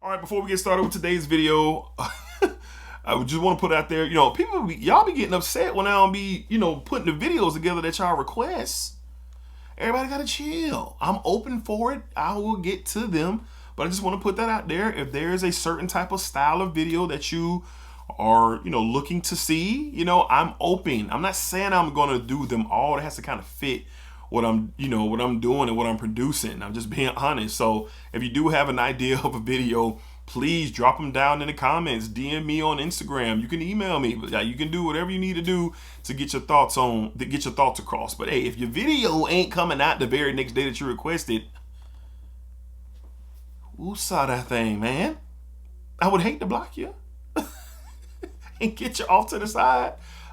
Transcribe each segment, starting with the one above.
All right, before we get started with today's video, I just want to put out there, y'all be getting upset when I don't be, putting the videos together that y'all request. Everybody gotta chill. I'm open for it. I will get to them, but I just want to put that out there. If there is a certain type of style of video that you are, looking to see, I'm open. I'm not saying I'm gonna do them all. It has to kind of fit what I'm doing and what I'm producing. I'm just being honest. So if you do have an idea of a video, please drop them down in the comments. DM me on Instagram. You can email me. You can do whatever you need to do to get your thoughts across. But hey, if your video ain't coming out the very next day that you requested, who saw that thing, man? I would hate to block you and get you off to the side.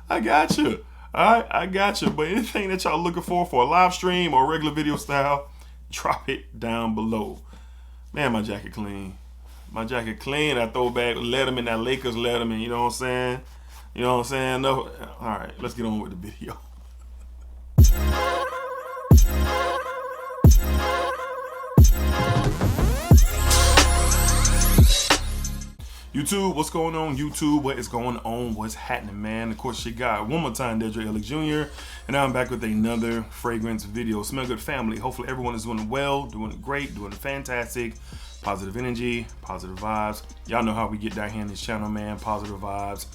I got you. All right, I got you. But anything that y'all looking for a live stream or regular video style, drop it down below. Man, my jacket clean. My jacket clean. I throw back Letterman, that Lakers Letterman. You know what I'm saying? No. All right, let's get on with the video. YouTube, what's going on? YouTube, what is going on? What's happening, man? Of course, your guy, one more time, Dedrick Jr. And now I'm back with another fragrance video. Smell good, family. Hopefully everyone is doing well, doing great, doing fantastic. Positive energy, positive vibes. Y'all know how we get down here in this channel, man. Positive vibes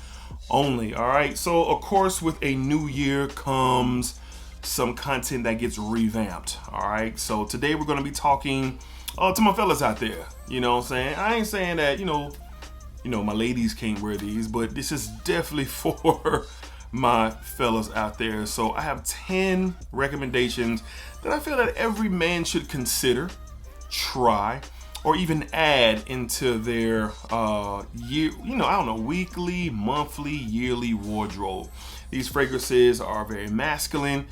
only. All right. So, of course, with a new year comes some content that gets revamped. All right. So today we're going to be talking to my fellas out there. You know what I'm saying? I ain't saying that, my ladies can't wear these, but this is definitely for my fellas out there. So I have 10 recommendations that I feel that every man should consider, try, or even add into their weekly, monthly, yearly wardrobe. These fragrances are very masculine.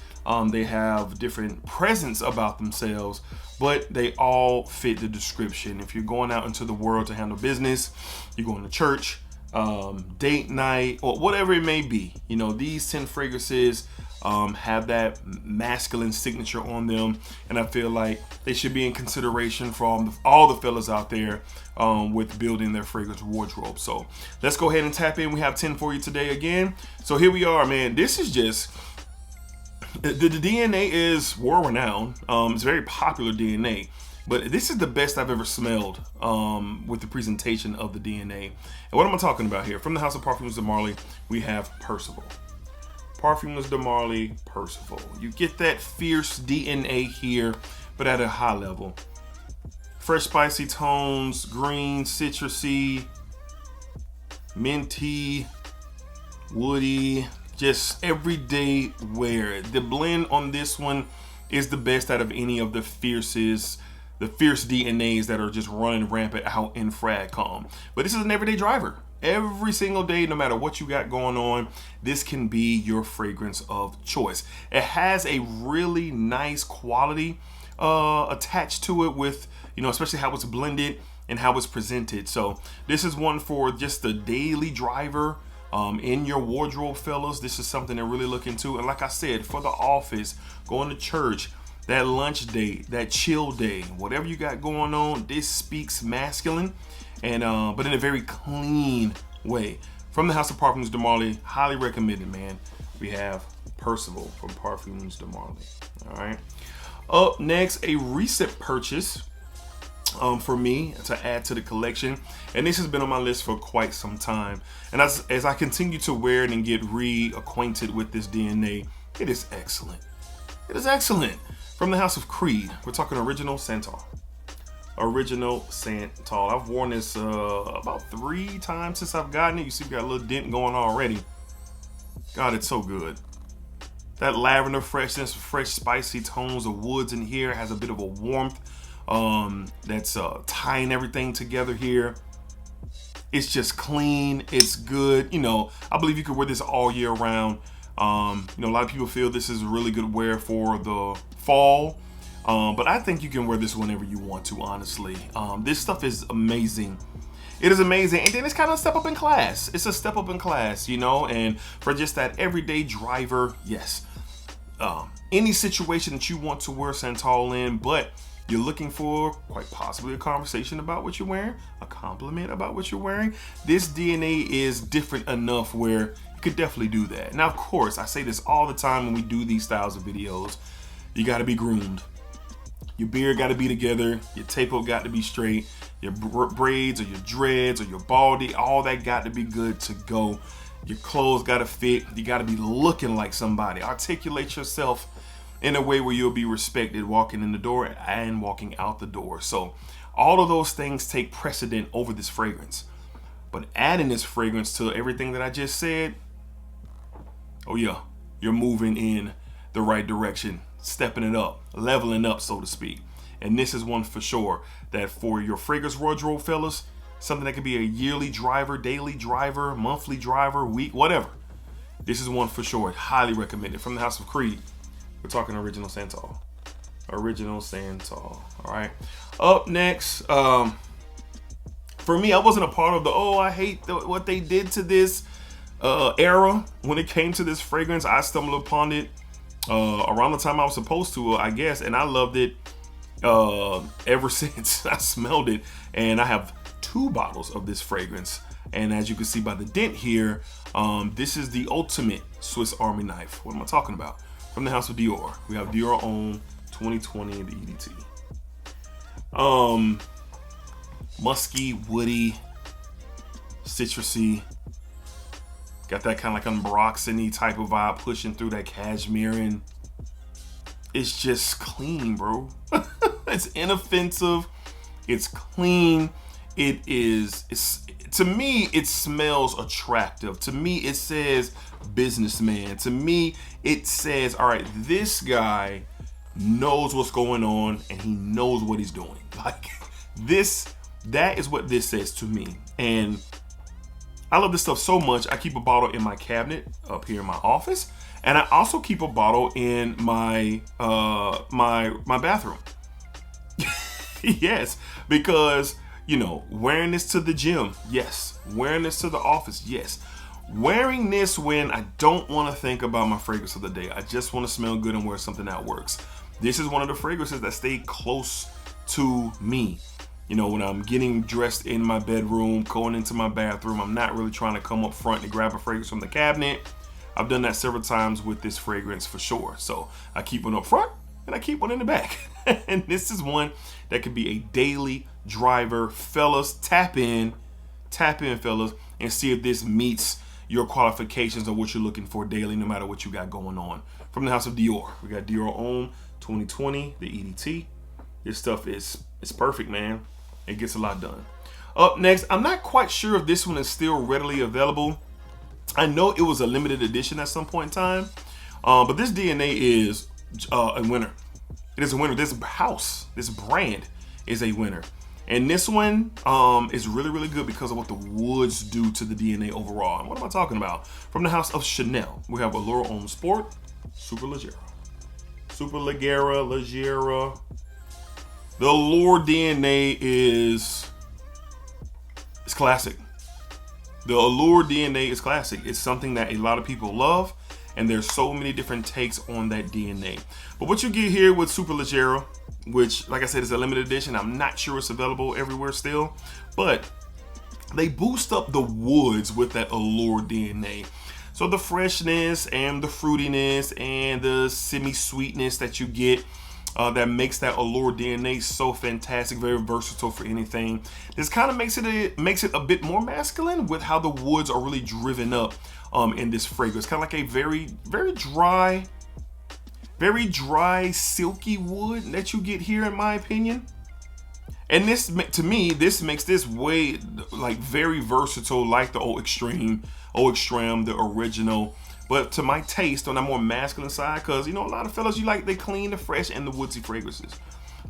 They have different presence about themselves, but they all fit the description. If you're going out into the world to handle business, you're going to church, date night, or whatever it may be, these 10 fragrances have that masculine signature on them, and I feel like they should be in consideration for all the fellas out there with building their fragrance wardrobe. So let's go ahead and tap in. We have 10 for you today again. So here we are, man. This is just the DNA is world renowned. It's very popular DNA, but this is the best I've ever smelled with the presentation of the DNA. And what am I talking about here? From the House of Parfums de Marly, we have Percival. Parfums de Marly, Percival. You get that fierce DNA here, but at a high level. Fresh spicy tones, green, citrusy, minty, woody, just everyday wear. The blend on this one is the best out of any of the fierce DNAs that are just running rampant out in Fragcom. But this is an everyday driver. Every single day, no matter what you got going on, this can be your fragrance of choice. It has a really nice quality attached to it with, especially how it's blended and how it's presented. So this is one for just the daily driver in your wardrobe, fellas. This is something to really look into. And like I said, for the office, going to church, that lunch date, that chill day, whatever you got going on, this speaks masculine. And but in a very clean way. From the House of Parfums de Marly, highly recommended, man. We have Percival from Parfums de Marly. All right. Up next, a recent purchase for me to add to the collection, and this has been on my list for quite some time. And as I continue to wear it and get reacquainted with this DNA, it is excellent. It is excellent. From the House of Creed, we're talking original Santal. Original Santal. I've worn this about 3 times since I've gotten it. You see we got a little dent going on already. God, it's so good. That lavender freshness, fresh spicy tones of woods in here, has a bit of a warmth that's tying everything together here. It's just clean. It's good. I believe you could wear this all year round. A lot of people feel this is really good wear for the fall. But I think you can wear this whenever you want to, honestly. This stuff is amazing. It is amazing. And then it's kind of a step up in class. It's a step up in class, and for just that everyday driver, yes. Any situation that you want to wear Santal in, but you're looking for quite possibly a conversation about what you're wearing, a compliment about what you're wearing, this DNA is different enough where you could definitely do that. Now, of course, I say this all the time when we do these styles of videos, you gotta be groomed. Your beard gotta be together, your tape-up got to be straight, your braids or your dreads or your baldy, all that got to be good to go. Your clothes gotta fit, you gotta be looking like somebody. Articulate yourself in a way where you'll be respected walking in the door and walking out the door. So all of those things take precedent over this fragrance. But adding this fragrance to everything that I just said, oh yeah, you're moving in the right direction, stepping it up, leveling up, so to speak. And this is one for sure that for your fragrance wardrobe, fellas, something that could be a yearly driver, daily driver, monthly driver, week, whatever. This is one for sure. Highly recommended. From the House of Creed, we're talking Original Santal. Original Santal. All right. Up next, for me, I wasn't a part of the, I hate what they did to this era. When it came to this fragrance, I stumbled upon it around the time I was supposed to, I guess, and I loved it ever since. I smelled it, and I have 2 bottles of this fragrance. And as you can see by the dent here, this is the ultimate Swiss Army knife. What am I talking about? From the house of Dior, we have Dior Homme 2020 in the EDT. Musky, woody, citrusy. Got that kind of like unboxing-y type of vibe pushing through that cashmere, and it's just clean, bro. It's inoffensive. It's clean. To me, it smells attractive. To me, it says businessman. To me, it says, all right, this guy knows what's going on and he knows what he's doing. Like that is what this says to me. And I love this stuff so much. I keep a bottle in my cabinet up here in my office, and I also keep a bottle in my my bathroom. Yes, because wearing this to the gym, yes. Wearing this to the office, yes. Wearing this when I don't want to think about my fragrance of the day. I just want to smell good and wear something that works. This is one of the fragrances that stay close to me. When I'm getting dressed in my bedroom, going into my bathroom, I'm not really trying to come up front and grab a fragrance from the cabinet. I've done that several times with this fragrance for sure. So I keep one up front and I keep one in the back. And this is one that could be a daily driver. Fellas, tap in fellas, and see if this meets your qualifications of what you're looking for daily, no matter what you got going on. From the house of Dior, we got Dior Homme 2020, the EDT. This stuff is perfect, man. It gets a lot done. Up next, I'm not quite sure if this one is still readily available. I know it was a limited edition at some point in time, but this DNA is a winner. It is a winner. This brand is a winner. And this one is really, really good because of what the woods do to the DNA overall. And what am I talking about? From the house of Chanel, we have Allure Homme Sport, Superleggera. The Allure DNA is classic. The Allure DNA is classic. It's something that a lot of people love, and there's so many different takes on that DNA. But what you get here with Superleggera, which, like I said, is a limited edition. I'm not sure it's available everywhere still, but they boost up the woods with that Allure DNA. So the freshness and the fruitiness and the semi-sweetness that you get, that makes that Allure DNA so fantastic, very versatile for anything. This kind of makes it a bit more masculine with how the woods are really driven up in this fragrance. Kind of like a very, very dry, silky wood that you get here, in my opinion. And this, to me, this makes this way like very versatile, like the Eau Extreme, the original. But to my taste, on that more masculine side, because a lot of fellas, they clean, the fresh, and the woodsy fragrances.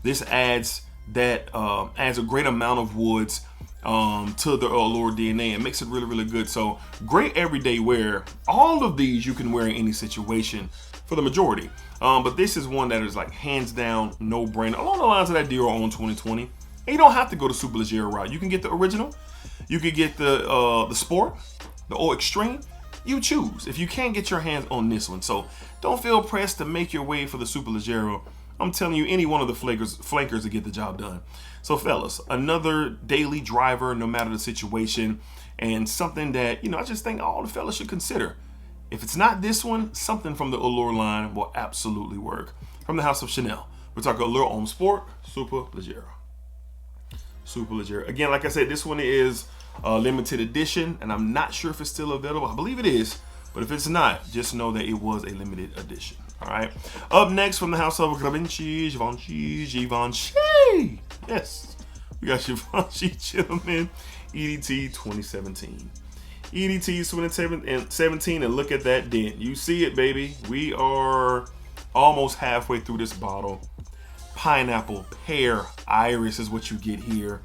This adds a great amount of woods to the Allure DNA and makes it really, really good. So great everyday wear. All of these you can wear in any situation for the majority. But this is one that is like hands down no brainer along the lines of that Dior Homme 2020. And you don't have to go to Superleggera route. You can get the original. You could get the Sport, the Eau Extreme. You choose if you can't get your hands on this one. So don't feel pressed to make your way for the Superleggera I'm telling you, any one of the flankers to get the job done. So fellas, another daily driver, no matter the situation, and something that, you know, I just think all the fellas should consider. If it's not this one, something from the Allure line will absolutely work. From the house of Chanel, we're talking Allure Homme Sport Super Leggera. Super Leggera. Again, like I said, this one is a limited edition, and I'm not sure if it's still available. I believe it is, but if it's not, just know that it was a limited edition. All right. Up next, from the house of Givenchy Givenchy. Yes, we got Givenchy Gentleman EDT 2017. EDT 2017, and look at that dent. You see it, baby. We are almost halfway through this bottle. Pineapple, pear, iris is what you get here.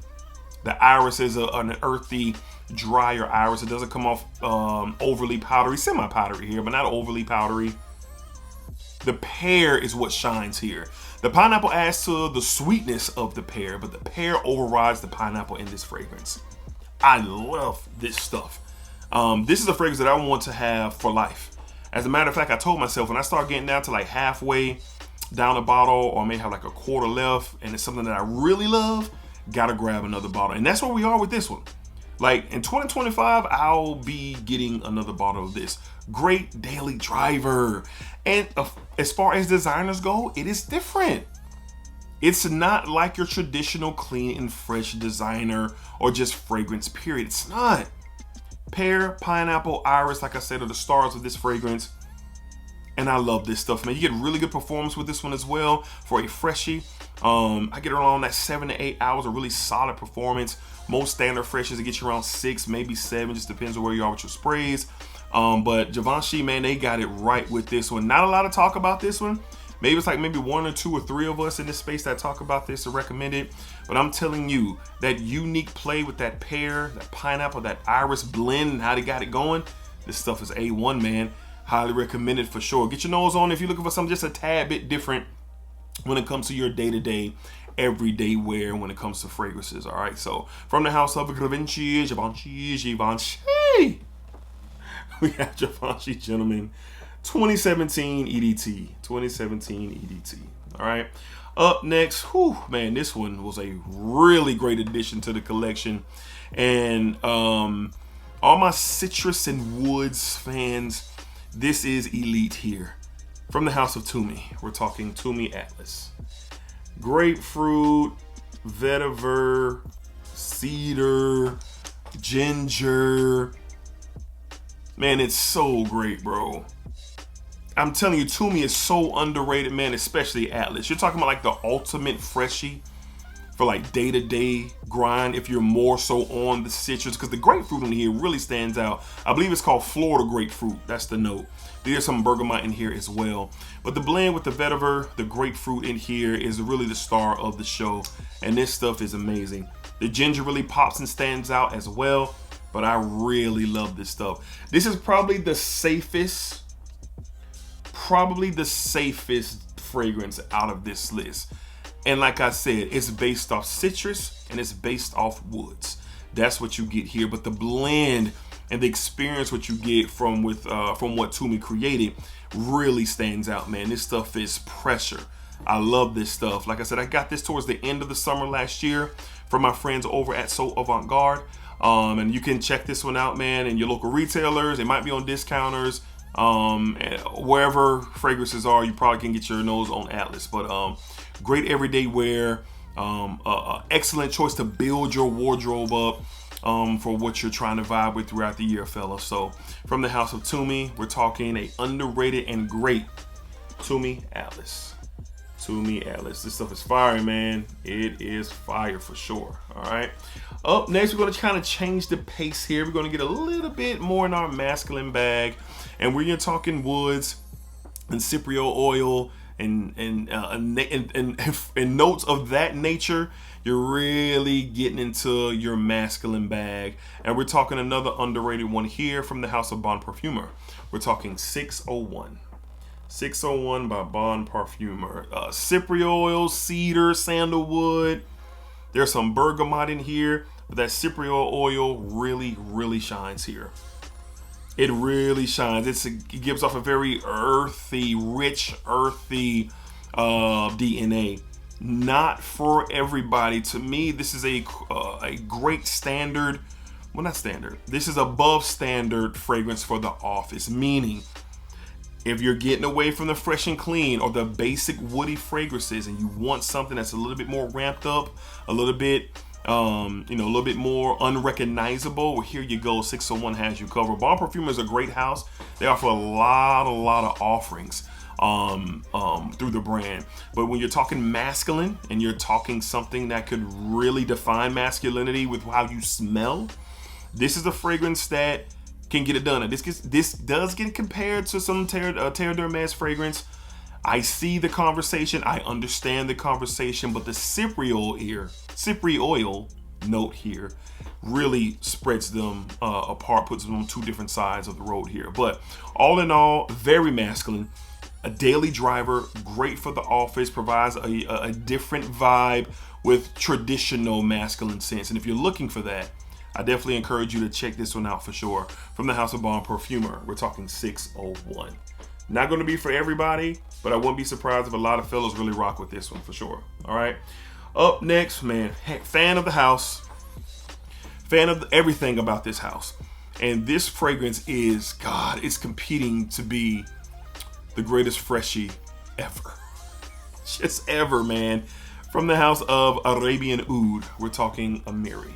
The iris is an earthy, drier iris. It doesn't come off overly powdery, semi-powdery here, but not overly powdery. The pear is what shines here. The pineapple adds to the sweetness of the pear, but the pear overrides the pineapple in this fragrance. I love this stuff. This is a fragrance that I want to have for life. As a matter of fact, I told myself when I start getting down to like halfway down a bottle, or I may have like a quarter left, and it's something that I really love, gotta grab another bottle. And that's where we are with this one. Like in 2025, I'll be getting another bottle of this. Great daily driver. And as far as designers go, it is different. It's not like your traditional clean and fresh designer or just fragrance, period. It's not. Pear, pineapple, iris, like I said, are the stars of this fragrance. And I love this stuff, man. You get really good performance with this one as well for a freshie. I get around that 7 to 8 hours of really solid performance. Most standard freshies, it gets you around 6, maybe 7, just depends on where you are with your sprays. But Givenchy, man, they got it right with this one. Not a lot of talk about this one. Maybe it's like maybe 1 or 2 or 3 of us in this space that talk about this or recommend it. But I'm telling you, that unique play with that pear, that pineapple, that iris blend, and how they got it going, this stuff is A1, man. Highly recommended for sure. Get your nose on if you're looking for something just a tad bit different when it comes to your day-to-day, everyday wear when it comes to fragrances. All right, so from the house of Givenchy we have Givenchy Gentleman 2017 EDT. 2017 EDT. All right. Up next, man, this one was a really great addition to the collection. And all my citrus and woods fans, this is elite here. From the house of Tumi, we're talking Tumi Atlas. Grapefruit, vetiver, cedar, ginger. Man, it's so great, bro. I'm telling you, Tumi is so underrated, man, especially Atlas. You're talking about like the ultimate freshie for like day-to-day grind if you're more so on the citrus, because the grapefruit in here really stands out. I believe it's called Florida grapefruit. That's the note. There's some bergamot in here as well. But the blend with the vetiver, the grapefruit in here is really the star of the show. And this stuff is amazing. The ginger really pops and stands out as well. But I really love this stuff. This is probably the safest fragrance out of this list. And like I said, it's based off citrus and it's based off woods. That's what you get here. But the blend and the experience what you get from what Tumi created really stands out, man. This stuff is pressure. I love this stuff. Like I said, I got this towards the end of the summer last year from my friends over at So Avant-Garde. And you can check this one out, man, in your local retailers. It might be on discounters. Wherever fragrances are, you probably can get your nose on Atlas. But great everyday wear. Excellent choice to build your wardrobe up for what you're trying to vibe with throughout the year, fellas. So from the house of Tumi, we're talking a underrated and great Tumi Atlas. Tumi Atlas. This stuff is fire, man. It is fire for sure. All right. Up next, we're going to kind of change the pace here. We're going to get a little bit more in our masculine bag, and we're talking woods and Cypriot oil and notes of that nature. You're really getting into your masculine bag, and we're talking another underrated one here from the house of Bon Parfumeur. We're talking 601. 601 by Bon Parfumeur. Cypriot oil, cedar, sandalwood. There's some bergamot in here, but that Cypriot oil really, really shines here. It really shines. It gives off a very earthy, rich, earthy DNA. Not for everybody. To me, this is a great standard. Well, not standard. This is above standard fragrance for the office. Meaning, if you're getting away from the fresh and clean or the basic woody fragrances and you want something that's a little bit more ramped up, a little bit, a little bit more unrecognizable, well, here you go. 601 has you covered. Bon Parfumeur is a great house. They offer a lot of offerings through the brand. But when you're talking masculine and you're talking something that could really define masculinity with how you smell, this is a fragrance that can get it done. And this does get compared to some Terre d'Hermès fragrance. I see the conversation, I understand the conversation, but the cypre oil note here really spreads them apart, puts them on two different sides of the road here. But all in all, very masculine. A daily driver, great for the office, provides a different vibe with traditional masculine scents. And if you're looking for that, I definitely encourage you to check this one out for sure. From the house of Bon Parfumeur, we're talking 601. Not going to be for everybody, but I wouldn't be surprised if a lot of fellas really rock with this one for sure. All right. Up next, man, fan of the house, fan of everything about this house. And this fragrance is, God, it's competing to be the greatest freshie ever. Just ever, man. From the house of Arabian Oud, we're talking Amiri.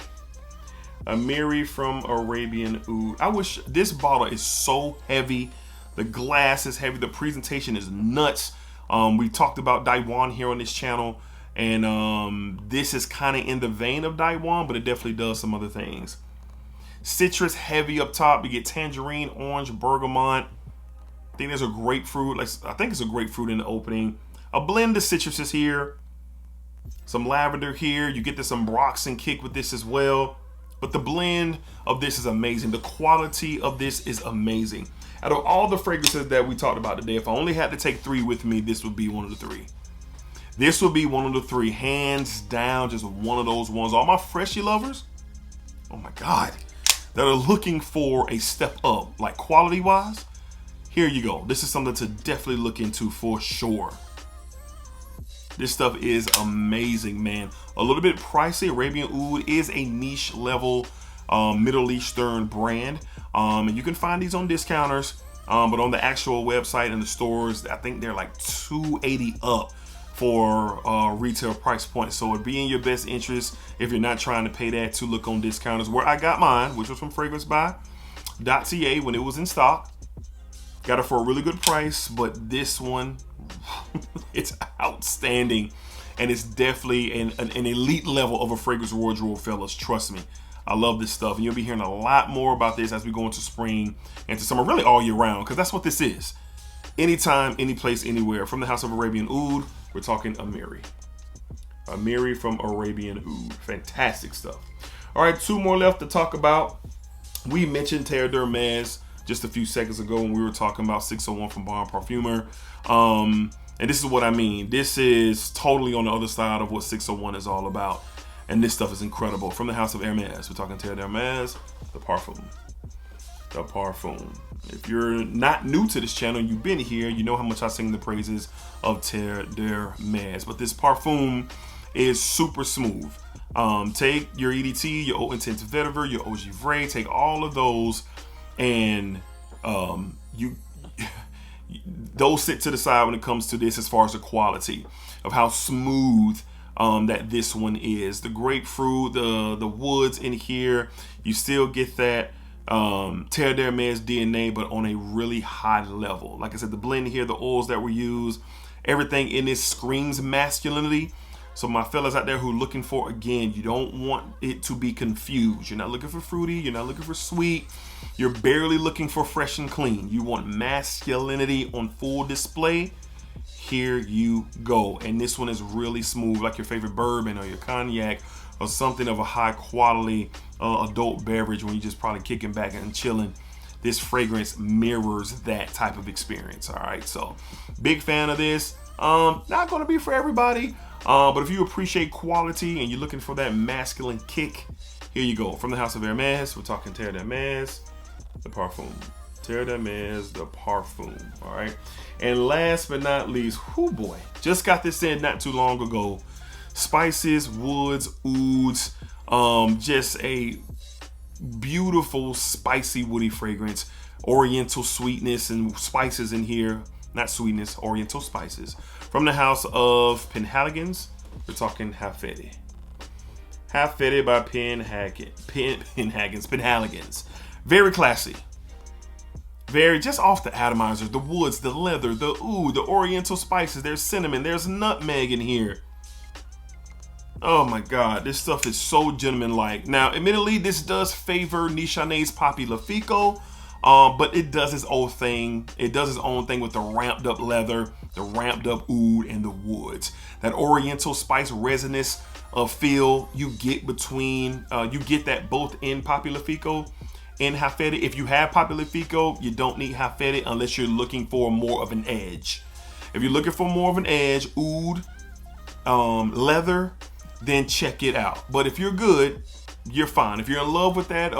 Amiri from Arabian Oud. I wish this bottle is so heavy. The glass is heavy. The presentation is nuts. We talked about Daiwan here on this channel. And this is kind of in the vein of Daiwan, but it definitely does some other things. Citrus heavy up top. You get tangerine, orange, bergamot. I think there's a grapefruit. I think it's a grapefruit in the opening. A blend of citruses here. Some lavender here. You get this ambroxan kick with this as well. But the blend of this is amazing. The quality of this is amazing. Out of all the fragrances that we talked about today, if I only had to take three with me, this would be one of the three. This would be one of the three, hands down, just one of those ones. All my freshie lovers, oh my God, that are looking for a step up, like quality-wise, here you go. This is something to definitely look into for sure. This stuff is amazing, man. A little bit pricey. Arabian Oud is a niche level Middle Eastern brand. And you can find these on discounters, but on the actual website and the stores, I think they're like $280 up for retail price point. So it'd be in your best interest if you're not trying to pay that to look on discounters. Where I got mine, which was from FragranceBuy.ca when it was in stock. Got it for a really good price, but this one, it's outstanding. And it's definitely an elite level of a fragrance wardrobe, fellas. Trust me. I love this stuff. And you'll be hearing a lot more about this as we go into spring and to summer, really all year round, because that's what this is. Anytime, any place, anywhere. From the house of Arabian Oud, we're talking Amiri. Amiri from Arabian Oud. Fantastic stuff. All right, two more left to talk about. We mentioned Terre d'Hermès just a few seconds ago when we were talking about 601 from Bon Parfumeur. And this is what I mean. This is totally on the other side of what 601 is all about. And this stuff is incredible. From the house of Hermès, we're talking Terre d'Hermès, the Parfum. The Parfum. If you're not new to this channel, you've been here, you know how much I sing the praises of Terre d'Hermès. But this Parfum is super smooth. Take your EDT, your Eau Intense Vetiver, your Eau Givray, take all of those and those sit to the side when it comes to this as far as the quality of how smooth that this one is. The grapefruit, the woods in here, you still get that Terre d'Hermès DNA, but on a really high level. Like I said, the blend here, the oils that were used, everything in this screams masculinity. So my fellas out there who are looking for, again, you don't want it to be confused. You're not looking for fruity, you're not looking for sweet, you're barely looking for fresh and clean. You want masculinity on full display. Here you go. And this one is really smooth, like your favorite bourbon or your cognac or something of a high quality adult beverage when you're just probably kicking back and chilling. This fragrance mirrors that type of experience. All right, so big fan of this. Not going to be for everybody, but if you appreciate quality and you're looking for that masculine kick, here you go. From the house of Hermès, we're talking Terre d'Hermès, the Parfum. Terre the Parfum. All right. And last but not least, whoo boy, just got this in not too long ago. Spices, woods, ouds, just a beautiful spicy woody fragrance, oriental sweetness and spices in here. Not sweetness, oriental spices. From the house of Penhaligons, we're talking Halfeti. Halfeti by Penhaligons. Very classy. Very just off the atomizer, the woods, the leather, the oud, the oriental spices. There's cinnamon, there's nutmeg in here. Oh my God, this stuff is so gentleman-like. Now, admittedly, this does favor Nichane's Papi Lafico, but it does its own thing. It does its own thing with the ramped up leather, the ramped up oud, and the woods. That oriental spice resinous feel you get between, you get that both in Papi Lafico and Halfeti. If you have Papi Lafico, you don't need Halfeti unless you're looking for more of an edge. If you're looking for more of an edge, oud, leather, then check it out. But if you're good, you're fine. If you're in love with that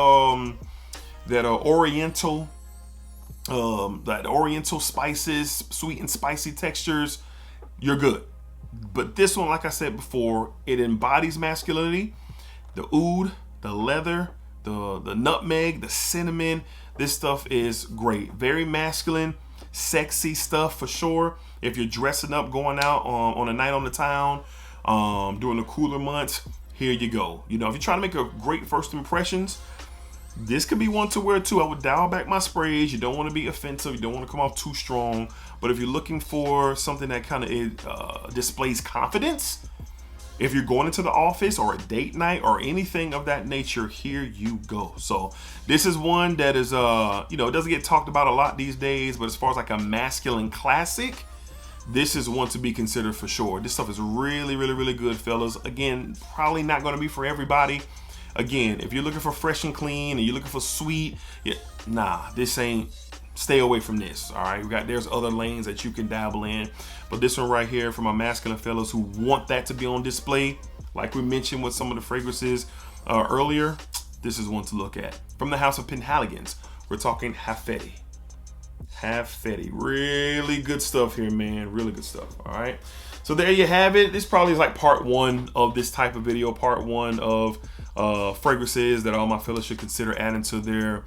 oriental spices, sweet and spicy textures, you're good. But this one, like I said before, it embodies masculinity. The oud, the leather, the nutmeg, the cinnamon. This stuff is great. Very masculine, sexy stuff for sure. If you're dressing up, going out on a night on the town, during the cooler months, here you go. You know, if you're trying to make a great first impressions, this could be one to wear too. I would dial back my sprays. You don't want to be offensive. You don't want to come off too strong. But if you're looking for something that kind of displays confidence, if you're going into the office or a date night or anything of that nature, here you go. So this is one that is, you know, it doesn't get talked about a lot these days, but as far as like a masculine classic, this is one to be considered for sure. This stuff is really, really, really good, fellas. Again, probably not going to be for everybody. Again, if you're looking for fresh and clean and you're looking for sweet, nah, this ain't. Stay away from this. All right, there's other lanes that you can dabble in, but this one right here for my masculine fellas who want that to be on display, like we mentioned with some of the fragrances earlier, this is one to look at. From the house of Penhaligons, we're talking Halfeti. Halfeti, really good stuff here, man. Really good stuff. All right, so there you have it. This probably is like part one of this type of video, part one of fragrances that all my fellas should consider adding to their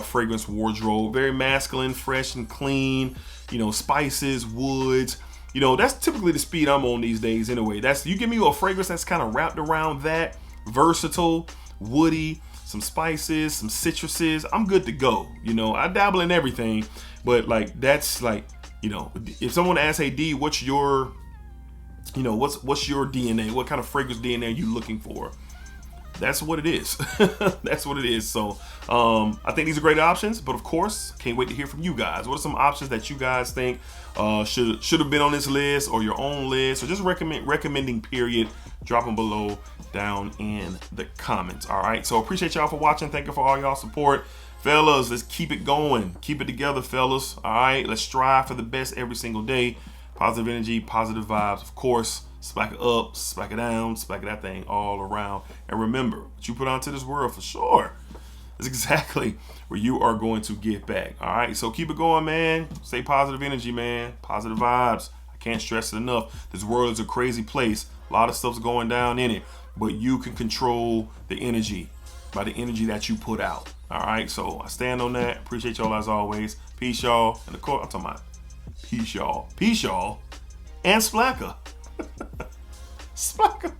fragrance wardrobe. Very masculine, fresh and clean, you know, spices, woods. You know, that's typically the speed I'm on these days anyway. That's, you give me a fragrance that's kind of wrapped around that, versatile, woody, some spices, some citruses, I'm good to go. You know, I dabble in everything, but like, that's like, you know, if someone asks, hey D, what's your, you know, what's your DNA? What kind of fragrance DNA are you looking for? That's what it is. That's what it is. So I think these are great options, but of course, can't wait to hear from you guys. What are some options that you guys think should have been on this list, or your own list, or just recommending period? Drop them below down in the comments. All right, so appreciate y'all for watching. Thank you for all y'all support, fellas. Let's keep it going, keep it together, fellas. All right, let's strive for the best every single day. Positive energy, positive vibes, of course. Splack it up, splack it down, splack that thing all around. And remember, what you put onto this world for sure is exactly where you are going to get back. All right, so keep it going, man. Stay positive energy, man. Positive vibes. I can't stress it enough. This world is a crazy place. A lot of stuff's going down in it, but you can control the energy by the energy that you put out. All right, so I stand on that. Appreciate y'all as always. Peace, y'all. And of course, I'm talking about peace, y'all. Peace, y'all. And splacker. Splacker.